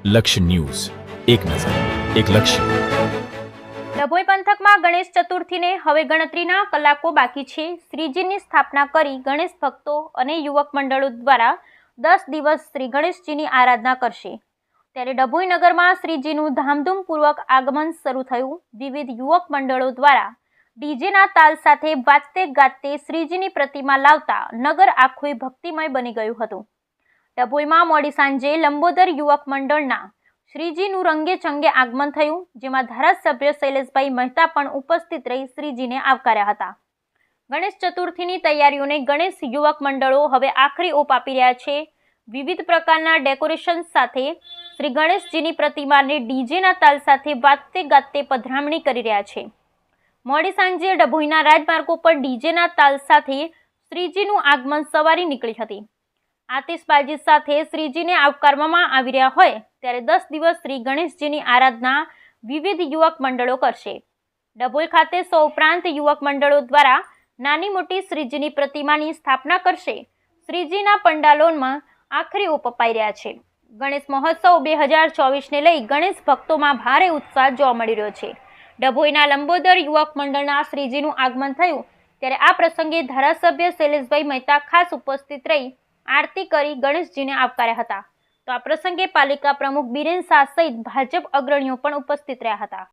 લક્ષ્ય ન્યૂઝ, એક નજર, એક લક્ષ્ય. ડભોઈ પંથકમાં ગણેશ ચતુર્થીને હવે ગણતરીના કલાકો બાકી છે. શ્રીજીની સ્થાપના કરી ગણેશ ભક્તો અને યુવક મંડળો દ્વારા 10 દિવસ શ્રી ગણેશજીની આરાધના કરશે. ત્યારે ડભોઈ નગરમાં શ્રીજીનું ધામધૂમપૂર્વક આગમન શરૂ થયું. વિવિધ યુવક મંડળો દ્વારા ડીજેના તાલ સાથે વાજતે ગાજતે શ્રીજીની પ્રતિમા લાવતા નગર આખું ભક્તિમય બની ગયું હતું. ડભોઈમાં મોડી સાંજે લંબોદર યુવક મંડળના શ્રીજીનું રંગે ચંગે આગમન થયું, જેમાં ધારાસભ્ય શૈલેષભાઈ મહેતા પણ ઉપસ્થિત રહી શ્રીજીને આવકાર્યા હતા. ગણેશ ચતુર્થીની તૈયારીઓને ગણેશ યુવક મંડળો હવે આખરી ઓપ આપી રહ્યા છે. વિવિધ પ્રકારના ડેકોરેશન સાથે શ્રી ગણેશજીની પ્રતિમાને ડીજેના તાલ સાથે વાજતે ગાજતે પધરામણી કરી રહ્યા છે. મોડી સાંજે ડભોઈના રાજમાર્ગો પર ડીજેના તાલ સાથે શ્રીજીનું આગમન સવારી નીકળી હતી. આતિશબાજી સાથે શ્રીજીને આવકારવામાં આવી રહ્યા હોય ત્યારે 10 દિવસ શ્રી ગણેશજીની આરાધના વિવિધ યુવક મંડળો કરશે. ડભોઈ ખાતે સૌ ઉપરાંત યુવક મંડળો દ્વારા નાની મોટી શ્રીજીની પ્રતિમાની સ્થાપના કરશે. શ્રીજીના પંડાલોમાં આખરી ઓપ અપાઈ રહ્યા છે. ગણેશ મહોત્સવ 2024ને લઈ ગણેશ ભક્તોમાં ભારે ઉત્સાહ જોવા મળી રહ્યો છે. ડભોઈના લંબોદર યુવક મંડળના શ્રીજીનું આગમન થયું ત્યારે આ પ્રસંગે ધારાસભ્ય શૈલેષભાઈ મહેતા ખાસ ઉપસ્થિત રહી આરતી કરી ગણેશજીને આવકાર્યા હતા. તો આ પ્રસંગે પાલિકા પ્રમુખ બિરેન શાહ સહિત ભાજપ અગ્રણીઓ પણ ઉપસ્થિત રહ્યા હતા.